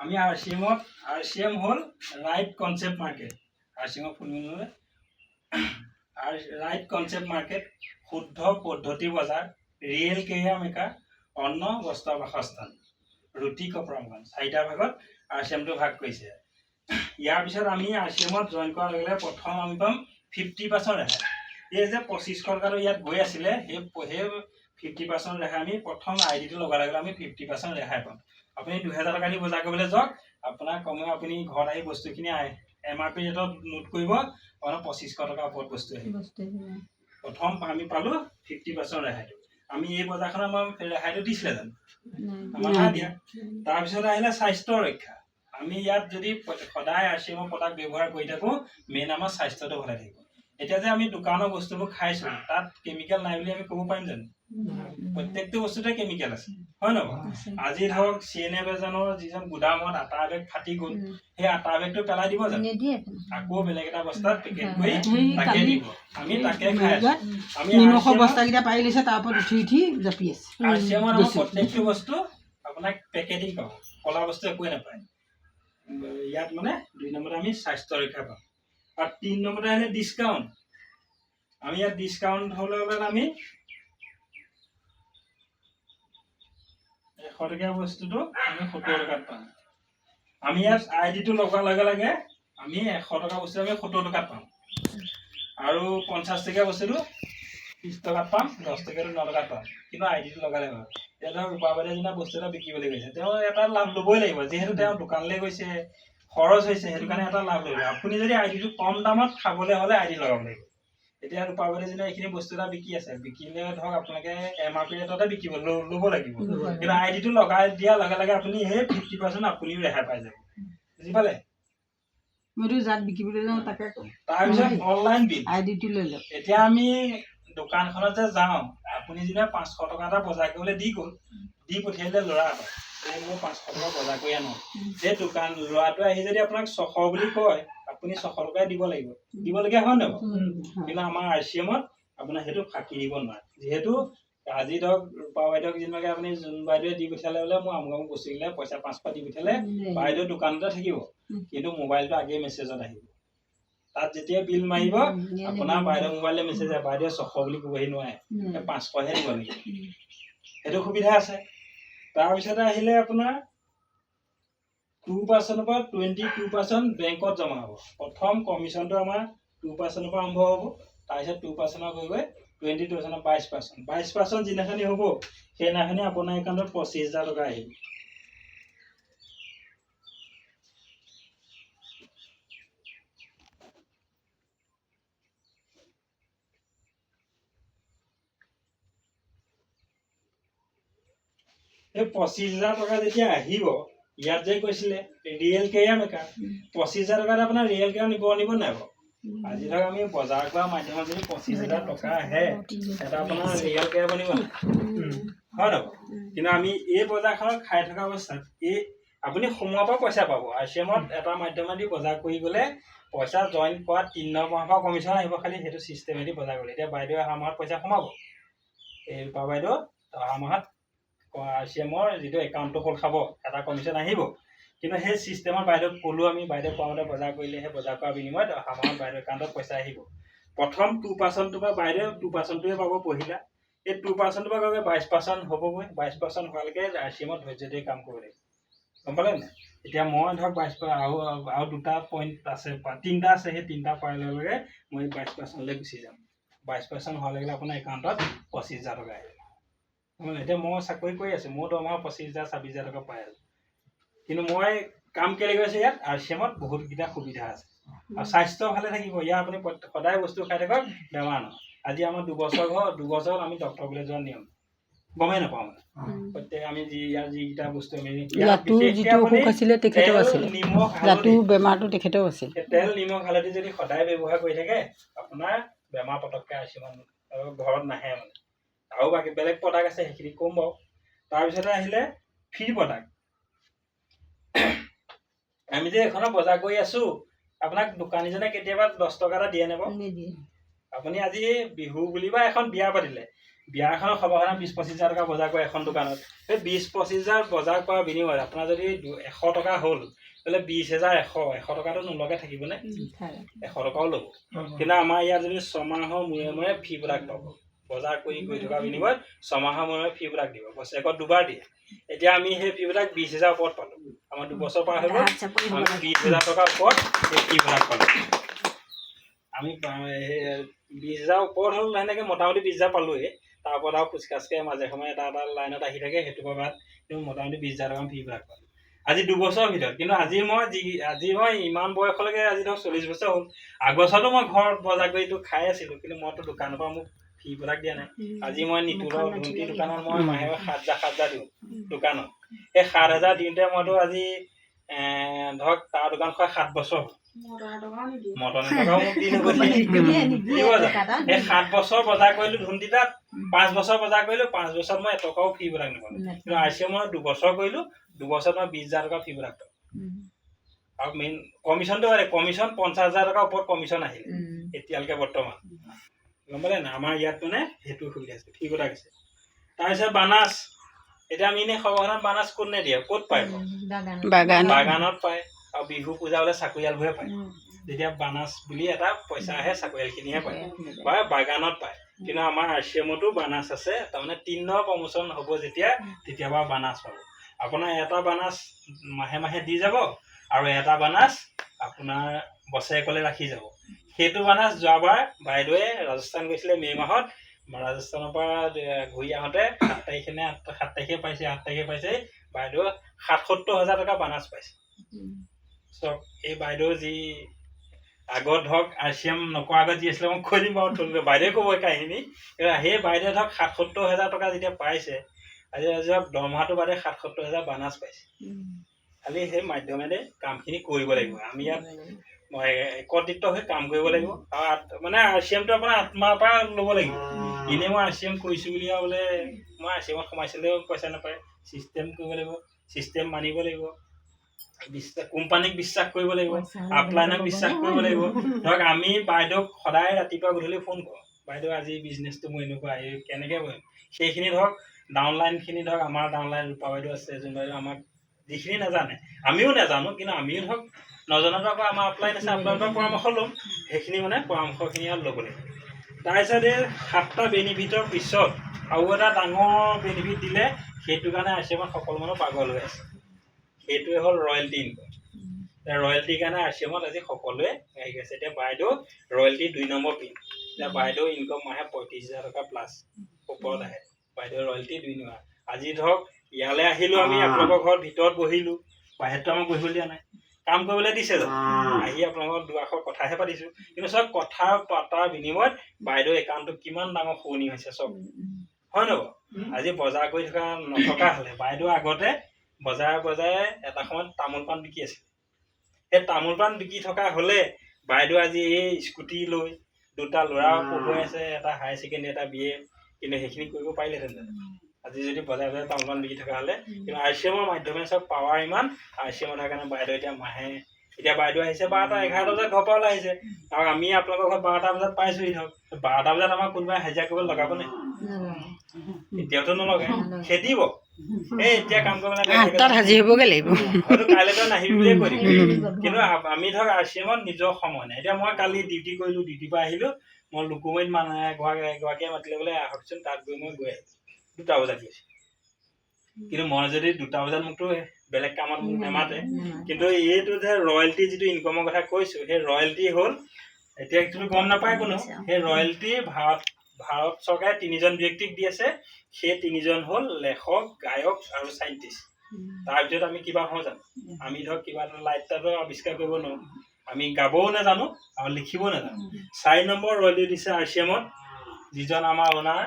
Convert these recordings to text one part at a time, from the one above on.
আমি RCM হল right concept market RCM ফুলমিলৰে ৰাইট কনসেপ্ট মাৰ্কেট শুদ্ধ পদ্ধতি বজাৰ ৰিয়েল কেৰিয়াৰ মেকাৰ অন্ন বস্ত্ৰ বাসস্থান ৰুটি কপৰামখন চাৰিটা ভাগত RCM টো ভাগ কৰিছে ইয়াৰ পিছত আমি RCM জয়েন কৰাৰ লগে প্ৰথম আমি পাম 50% ৰেহাই এই যে 2500 টকাটো ইয়াত গৈ আছিল সেই 50% ৰেহাই আমি প্ৰথম আইডি টো লগাৰ লগে আমি 50% ৰেহাই পাম আপুনি 2000 টকা দি বজাৰ কৰিবলৈ যাওক আপোনাৰ কমেও আপুনি ঘৰত আহি বস্তুখিনি MRP ৰেটত নোট কৰিব আৰু 2500 টকা ওপৰত বস্তু আহিব প্ৰথম আমি পালো 50% ৰেহাইটো আমি এই বজাৰখন আমাৰ ৰেহাইটো দিছিলে জানো আমাৰ না দিয়া তাৰ পিছত আহিলে স্বাস্থ্য ৰক্ষা আমি ইয়াত যদি সদায় RCM প্ৰডাক্ট ব্যৱহাৰ কৰি থাকো মেইন আমাৰ স্বাস্থ্যটো ভালে থাকিব এতিয়া যে আমি দোকানৰ বস্তুবোৰ খাইছো তাত কেমিক্যাল নাই বুলি আমি ক'ব পাৰিম জানো প্ৰত্যেকটো বস্তুতে কেমিক্যাল আছে হয় নহয় আজি ধৰক CNF এজনৰ যিজন গুদামত আটা বেগ ফাটি গ'ল সেই আটা বেগটো পেলাই দিব জানো আকৌ বেলেগ এটা বস্তাত পেকেট কৰি তাকে দিব আমি তাকে খাই আছো আমি নিমখ বস্তাকিটা পাই লৈছে তাৰ ওপৰত উঠি জাপি আছে RCM আমাৰ প্ৰত্যেকটো বস্তু আপোনাক পেকেটিং পাব কলা বস্তু একোৱে নাপায় ইয়াত মানে 2 নম্বৰত আমি স্বাস্থ্য ৰক্ষা পাম আৰু 3 নম্বৰত আহিলে ডিসকাউন্ট আমি ইয়াত ডিসকাউন্ট হলে আমি 100 টকা বস্তুটো আমি 70 টকাত পাম আমি ইয়াত আইডি টো লগাৰ লগে আমি 100 টকা বস্তু আমি 70 টকাত পাম আৰু 50 টকা বস্তুটো 30 টকাত পাম 10 টকাটো 9 টকাত পাম কিন্তু আইডি টো লগালে হয় এটা ৰূপাবাদী দিনা বস্তু এটা বিকিবলৈ গৈছে তেওঁ এটা লাভ লবই লাগিব যেহেতু তেওঁ দোকানলৈ গৈছে খৰচ হৈছে হেতু কাৰণে এটা লাভ লব আপুনি যদি আইডি টো কম দামত খাবলৈ হলে আইডি লগাব লাগিব এতিয়া ৰূপাবাদী দিনা এইখিনি বস্তু এটা বিকি আছে বিকিলে ধৰক আপোনালোকে MRP ৰেটতে বিকিব লব লাগিব কিন্তু আইডি টো লগাই দিয়া লগে আপুনি এই 50% আপুনিও ৰেহাই পাই যাব বুজি পালে মইতো যাত বিকিবলৈ যাওঁ তাকে কওঁ তাৰ পিছত অনলাইন বিল আইডি টো লৈ লওক এতিয়া আমি দোকানখনত যে যাওঁ আপুনি যেতিয়া 500 টকা এটা বজাৰ কৰিবলৈ দি পঠিয়ালে ল'ৰা এটা মই 500 টকা বজাৰ কৰি আনো যে দোকান ল'ৰাটো আহি যদি আপোনাক 600 বুলি কয় আপুনি 600 টকা দিবলগীয়া হয় নহয় কিন্তু আমাৰ RCM আপোনাৰ হেতু ফাকি দিব নোৱাৰে যেহেতু আজি ধৰক ৰূপাবাইদক যেনেকৈ আপুনি জুন বাইদেৱে দি পঠিয়ালে বোলে মই আমুক বস্তু কিনে পইচা 500 দি পঠিয়ালে বাইদেউ দোকানতে থাকিব কিন্তু মোবাইলটো আগে মেছেজত আহিব তাত যেতিয়া বিল মাৰিব আপোনাৰ বাইদেউ মোবাইলে মেছেজ আহে বাইদেউ 600 বুলি ক'বহি নোৱাৰে 500 হে দিব নেকি এটো সুবিধা আছে তাৰ পিছতে আহিলে আপোনাৰ 2% পৰা 22% বেংকত জমা হ'ব প্ৰথম কমিশনটো আমাৰ 2% পৰা আৰম্ভ হ'ব তাৰ পিছত 2% হৈ গৈ 22% 22% যিনাখনি হ'ব সেইনাখনি আপোনাৰ একাউণ্টত 25000 টকা আহিব এই 25000 টকা যেতিয়া আহিব ইয়াত যে কৈছিলে ৰিয়েল কেৰিয়াৰ মেকাৰ 25000 টকাত আপোনাৰ ৰিয়েল কেৰিয়াৰ নিব নাই আজি ধৰক আমি বজাৰ কৰা মাধ্যমত যদি 25000 টকা আহে এটা আপোনাৰ ৰিয়েল কেৰিয়াৰ বনিব হয় নহয় কিন্তু আমি এই বজাৰখনত খাই থকা অৱস্থাত এই আপুনি সময় পৰা পইচা পাব RCM এটা মাধ্যমেদি বজাৰ কৰি গলে পইচা জয়েন কৰা 3 মাহৰ পৰা কমিশন আহিব খালি হেতু সিস্টেমেদি বজাৰ কৰিলে এতিয়া বাইদেউ অহা মাহত পইচা কমাব এই বাইদেউ অহা মাহত RCM যিটো একাউণ্টটো খোল খাব এটা কমিশন আহিব কিন্তু সেই সিস্টেমৰ বাইদেউ কলো আমি বাইদেউ পাওঁতে বজাৰ কৰিলে সেই বজাৰ কৰা বিনিময়ত আমাৰ বাইদেউ একাউণ্টত পইচা আহিব প্ৰথম 2% টো বাইদেউ 2% টোৱে পাব পহিলা এই 2% পৰা গৈ 22% হ'বগৈ 22% হোৱালৈকে RCM ধৈৰ্য ধৰি কাম কৰিব লাগিব গম পালে নাই এতিয়া মই ধৰক 22% আৰু দুটা পইণ্ট আছে তিনটা আছে সেই তিনটা পাই লগে মই 22% লৈ গুচি যাম 22% হোৱালৈকে আপোনাৰ একাউণ্টত 25000 টকা আহিব এতিয়া মই চাকৰি কৰি আছো মোৰ দৰমহা 25000 26000 টকা পাই আছো কিন্তু মই কাম কেলে গৈছে ইয়াত RCM বহুত কিটা সুবিধা আছে আৰু স্বাস্থ্য ভালে থাকিব ইয়াৰ আপুনি সদায় বস্তু খাই থাকক বেমাৰ নহয় আজি আমাৰ 2 বছৰ আমি ডক্টৰ বুলি যোৱা নিয়ম গমে নাপাওঁ প্ৰত্যেক আমি যিটা বস্তু আমি ইয়াতো যিটো অসুখ আছিলে তেখেতেও আছিল ইয়াতো বেমাৰটো তেখেতেও আছিল তেল নিমখ হালধি যদি সদায় ব্যৱহাৰ কৰি থাকে আপোনাৰ বেমাৰ পতককে RCM ঘৰত নাহে মানে আৰু বাকি বেলেগ প্ৰডাক্ট আছে সেইখিনি কম বাৰু তাৰ পিছতে আহিলে ফ্ৰী প্ৰডাক্ট আমি যে এখন বজাৰ কৰি আছো আপোনাক দোকানীজনে কেতিয়াবা 10 টকা এটা দিয়ে নেব আপুনি আজি বিহু বুলি বা এখন বিয়া পাতিলে বিয়া এখনৰ সৰ্বসাধাৰণ 20-25 হাজাৰ টকা বজাৰ কৰে এখন দোকানত। সেই 20-25 হাজাৰ বজাৰ কৰাৰ বিনিময়ত আপোনাৰ যদি 100 টকা হ'ল তাহলে 20,100 টকাটো নোলোৱাকৈ থাকিবনে? 100 টকাও ল'ব। কিন্তু আমাৰ ইয়াত যদি 6 মাহৰ মূৰে মূৰে ফিবিলাক পাব, বজাৰ কৰি থকাৰ বিনিময়ত 6 মাহৰ মূৰে ফিবিলাক দিব, বছৰেকত দুবাৰ দিয়ে। এতিয়া আমি সেই ফিবিলাক 20,000 ওপৰত পালোঁ। আমাৰ 2 বছৰ পাৰ হৈ গ'ল, আমি 20,000 টকাৰ ওপৰত সেই ফিবিলাক পালোঁ। আমি 20,000 ওপৰত হ'ল, সেনেকৈ মোটামুটি 20,000 পালোঁৱেই। তাৰ ওপৰত আৰু খোজকাজকৈ মাজে সময়ে এটা লাইনত আহি থাকে, সেইটো পৰা বাদ মোটামুটি 20,000 টকা ফিবিলাক পালোঁ আজি 2 বছৰৰ ভিতৰত। কিন্তু আজি মই ইমান বয়সলৈকে আজি ধৰক 40 বছৰ হ'ল। আগবছৰতো মই ঘৰত বজাৰ কৰি খাই আছিলোঁ, কিন্তু মইতো দোকানৰ পৰা মোক ফিবিলাক দিয়া নাই। আজি মই নিতুলৰ ধুন্তি দোকানত মই মাহে 7,000 দিওঁ দোকানত। সেই 7,000 দিওঁতে মইতো আজি ধৰক তাৰ দোকান খোৱা 7 বছৰ হ'ল। মটন টকাও মোক দি নগ'লে সেই 7 বছৰ বজাৰ কৰিলোঁ ধুন্তি তাত, 5 বছৰ বজাৰ কৰিলোঁ, 5 বছৰত মই এটকাও ফিবিলাক নাপালোঁ। কিন্তু RCM 2 বছৰ কৰিলোঁ, 2 বছৰত মই 20,000 টকা ফিবিলাক পালোঁ। আৰু মেইন কমিশ্যনটো কমিশ্যন 50,000 টকাৰ ওপৰত কমিশ্যন আহিলে এতিয়ালৈকে বৰ্তমান, গম পালে না? আমাৰ ইয়াত মানে সেইটো সুবিধা আছে, ঠিক কথা কৈছে। তাৰপিছত বানাছ, এতিয়া আমি এনেই সৰ্বসাধাৰণ বানাছ ক'ত নিদিয়ে, ক'ত পায়? বাগানত পায়। আৰু বিহু পূজা হ'লে চাকৰিয়ালবোৰে পায়। যেতিয়া বানাছ বুলি এটা পইচা আহে, চাকৰিয়ালখিনিহে পায় বা বাগানত পায়। কিন্তু আমাৰ RCMতো বানাছ আছে, তাৰমানে 3 প্ৰমোচন হ'ব তেতিয়া বাৰু বানাছ পাব। আপোনাৰ এটা বানাছ মাহে মাহে দি যাব আৰু এটা বানাছ আপোনাৰ বছৰেকলৈ ৰাখি যাব। সেইটো বানাছ যোৱাবাৰ বাইদেৱে ৰাজস্থান গৈছিলে মে' মাহত, ৰাজস্থানৰ পৰা ঘূৰি আহোঁতে 7 তাৰিখে পাইছে বাইদেউ 77,000 টকা বানাছ পাইছে। চক এই বাইদেউ যি আগত ধৰক RCM নকৰা আগত যি আছিলে মই কৈ দিম বাৰু, বাইদেৱে ক'ব কাহিনী। সেই বাইদেৱে ধৰক 77,000 টকা যেতিয়া পাইছে, আজি ধৰক দৰমহাটো বাদে 77,000 বানাছ পাইছে। খালি সেই মাধ্যমেৰে কামখিনি কৰিব লাগিব। আমি ইয়াত একত্ৰিত হৈ কাম কৰিব লাগিব। আৰু মানে RCMটো আপোনাৰ আত্মাৰ পৰা ল'ব লাগিব। এনেই মই RCM কৰিছোঁ বুলি আৰু বোলে মই RCMত সোমাইছিলেও পইচা নাপায়। চিষ্টেম কৰিব লাগিব, চিষ্টেম মানিব লাগিব, কোম্পানীক বিশ্বাস কৰিব লাগিব, আপলাইনক বিশ্বাস কৰিব লাগিব। ধৰক আমি বাইদেউক সদায় ৰাতিপুৱা গধূলি ফোন কৰোঁ, বাইদেউ আজি বিজনেছটো মই এনেকুৱা কেনেকৈ কৰিম। সেইখিনি ধৰক ডাউনলাইনখিনি ধৰক আমাৰ ডাউনলাইন ৰূপা বাইদেউ আছে, যোন বাইদেউ আমাক যিখিনি নাজানে, আমিও নাজানো, কিন্তু আমিও ধৰক নজনাটো আকৌ আমাৰ আপলাইন আছে, আপলাইনৰ পৰা পৰামৰ্শ ল'ম। সেইখিনি মানে পৰামৰ্শখিনি আৰু ল'ব লাগিব। তাৰপিছত এই 7টা বেনিফিটৰ পিছত আৰু এটা ডাঙৰ বেনিফিট দিলে, সেইটো কাৰণে RCMত সকলো মানুহ পাগল হৈ আছে। সেইটোৱে হ'ল ৰয়েলটি ইনকম। ৰয়েলটিৰ কাৰণে RCMত আজি সকলোৱে আহি গৈছে। এতিয়া বাইদেউ ৰয়েলটি 2 নম্বৰ পিন। এতিয়া বাইদেউ ইনকম মাহে 35,000 টকা প্লাছ ওপৰত আহে। বাইদেউ ৰয়েলটি 2 নম্বৰ। আজি ধৰক ইয়ালৈ আহিলোঁ, আমি আপোনালোকৰ ঘৰত ভিতৰত বহিলোঁ, বাহিৰতো আমাক বহিবলৈ দিয়া নাই, কাম কৰিবলৈ দিছে জানো? আহি আপোনালোকৰ 2 আখৰ কথাহে পাতিছোঁ। কিন্তু চব কথা পতাৰ বিনিময়ত বাইদেউ একাউণ্টটো কিমান ডাঙৰ শুৱনি হৈছে চব, হয় নহয়? আজি বজাৰ কৰি নথকা হ'লে বাইদেউ আগতে বজাৰে এটা সময়ত তামোল পাণ বিকি আছিল। সেই তামোল পাণ বিকি থকা হ'লে বাইদেউ আজি এই স্কুটি লৈ 2টা ল'ৰা পঢ়ুৱাই আছে, এটা হায়াৰ ছেকেণ্ডেৰী, এটা BA, কিন্তু সেইখিনি কৰিব পাৰিলেহেঁতেন আজি যদি বজাৰে তামোল পাণ বিকি থকা হ'লে। কিন্তু RCMৰ মাধ্যমেৰে চব পাৱাৰ ইমান, RCMৰ থকাৰ কাৰণে বাইদেউ এতিয়া মাহে, এতিয়া বাইদেউ আহিছে 12টা-11টা বজাত ঘৰৰ পৰা ওলাই আহিছে, আৰু আমি আপোনালোকৰ ঘৰত 12টা বজাত পাইছোঁহি। ধৰক 12টা বজাত আমাক কোনোবাই হাজিৰা কৰিব লগাবনে? এতিয়াওতো নলগাই, খেদিব। এতিয়া কাম কৰিব লাগে, 8টাত হাজিৰ হ'বগৈ লাগিব, হয়তো কাইলৈ তই নাহিবি বুলিয়ে কৈ দিব। কিন্তু আমি ধৰক RCMত নিজৰ সময় নাই। এতিয়া মই কালি ডিউটি কৰিলোঁ, ডিউটিৰ পৰা আহিলোঁ, মই লুকুমৈত এগৰাকীয়ে মাতিলে বোলে আহকচোন, তাত গৈ মই গৈ আহিলোঁ, 2টা বজাত গৈছোঁ। কিন্তু মই যদি 2টা বজাত মোকতো বেলেগ কামত মোক নেমাতে। কিন্তু এইটো যে ৰয়েলটি যিটো ইনকমৰ কথা কৈছোঁ, সেই ৰয়েলটি হ'ল, এতিয়া একচুৱেলি গম নাপায় কোনো, সেই ৰয়েলটি ভাৰত চৰকাৰে 3জন ব্যক্তিক দি আছে। সেই 3জন হ'ল লেখক, গায়ক আৰু চাইণ্টিষ্ট। তাৰ ভিতৰত আমি কিবা হওঁ জানো? আমি ধৰক কিবা এটা লাইট এটাতো আৱিষ্কাৰ কৰিব নোৱাৰোঁ, আমি গাবও নাজানো আৰু লিখিবও নাজানো। 4 নম্বৰ ৰয়েলটি দিছে RCMত, যিজন আমাৰ অনাৰ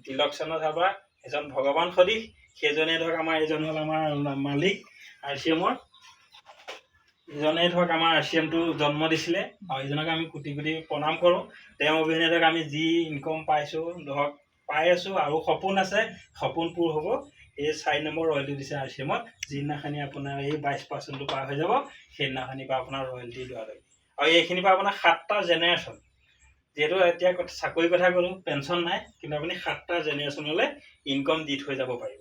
তিলক চন্দ্ৰ ধাবা, এজন ভগৱান সদৃশ। সেইজনে ধৰক আমাৰ এজন হ'ল আমাৰ মালিক RCMৰ, ইজনে ধৰক আমাৰ RCMটো জন্ম দিছিলে, আৰু ইজনক আমি কোটি কোটি প্ৰণাম কৰোঁ। তেওঁৰ অবিহনে ধৰক আমি যি ইনকম পাইছোঁ, ধৰক পাই আছোঁ, আৰু সপোন আছে, সপোন পূৰ হ'ব। এই 4 নম্বৰ ৰয়েলটি দিছে RCMত। যিদিনাখনি আপোনাৰ এই 22% পাৰ হৈ যাব, সেইদিনাখনিৰ পৰা আপোনাৰ ৰয়েলটি লোৱা যাব। আৰু এইখিনিৰ পৰা আপোনাৰ 7টা জেনেৰেশ্যন, যিহেতু এতিয়া চাকৰি কথা ক'লোঁ, পেঞ্চন নাই, কিন্তু আপুনি 7টা জেনেৰেশ্যনলৈ ইনকম দি থৈ যাব পাৰিব।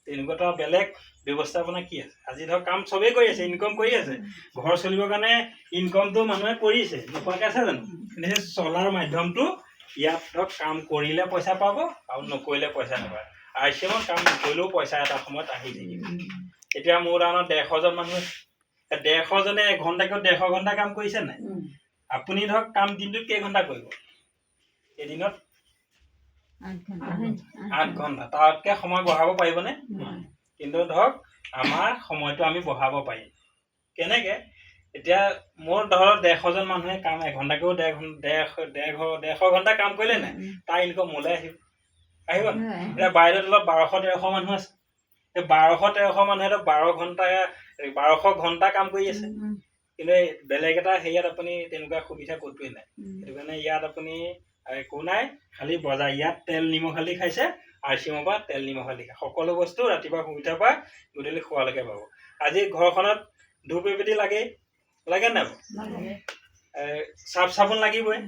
তেনেকুৱা এটা বেলেগ ব্যৱস্থাপনা কি আছে? আজি ধৰক কাম চবেই কৰি আছে, ইনকম কৰি আছে, ঘৰ চলিবৰ কাৰণে ইনকমটো মানুহে কৰিছে, নোপোৱাকৈ আছে জানো? কিন্তু সেই চলাৰ মাধ্যমটো ইয়াত ধৰক কাম কৰিলে পইচা পাব আৰু নকৰিলে পইচা নাপায়। RCMত কাম নকৰিলেও পইচা এটা সময়ত আহি থাকিব। এতিয়া মোৰ উদাহৰণত 150জন মানুহ আছে, 150জনে এঘণ্টাকৈ 150 ঘণ্টা কাম কৰিছে নাই? আপুনি ধৰক কাম দিনটোত কেইঘণ্টা কৰিব? এদিনত 8 ঘণ্টা। তাতকৈ সময় বঢ়াব পাৰিবনে? কিন্তু ধৰক আমাৰ সময়টো আমি বঢ়াব পাৰিম। কেনেকৈ? এতিয়া মোৰ ধৰক 150জন মানুহে কাম এঘণ্টাকৈও 150 ঘণ্টা কাম কৰিলে নাই, তাৰ ইনকম মোলৈ আহিব, আহিব নাই? এতিয়া বাইদেউ তলত 1200-1300 মানুহ আছে, সেই 1200-1300 মানুহেতো 1200 ঘণ্টা কাম কৰি আছে। কিন্তু বেলেগ এটা হেৰিয়াত আপুনি তেনেকুৱা সুবিধা ক'তোৱে নাই। সেইটো কাৰণে ইয়াত আপুনি একো নাই, খালি বজাৰ ইয়াত তেল নিমখ হালধি খাইছে, RCMৰ পৰা তেল নিমখ হালধি খায়। সকলো বস্তু ৰাতিপুৱা শুই উঠাৰ পৰা গধূলি শোৱালৈকে পাব। আজি ঘৰখনত ধূপ এপেটি লাগেই, লাগে নাই? চাফ চাবোন লাগিবই,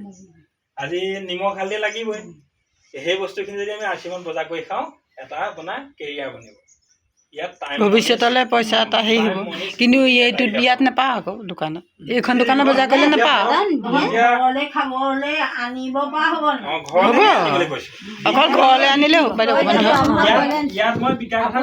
আজি নিমখ হালধি লাগিবই। সেই বস্তুখিনি যদি আমি RCMত বজাৰ কৰি খাওঁ, এটা আপোনাৰ কেৰিয়াৰ বনিব। ভৱিষ্যতলৈ পইচা এটা হেৰি হ'ব। কিন্তু এইটোত ইয়াত নাপাওঁ আকৌ দোকানত, এইখন দোকানত বজাৰ কৰিলে নাপাওঁ। হ'ব, অকল ঘৰলৈ আনিলে হ'ব বাইদেউ। ইয়াত মই বিকা কথা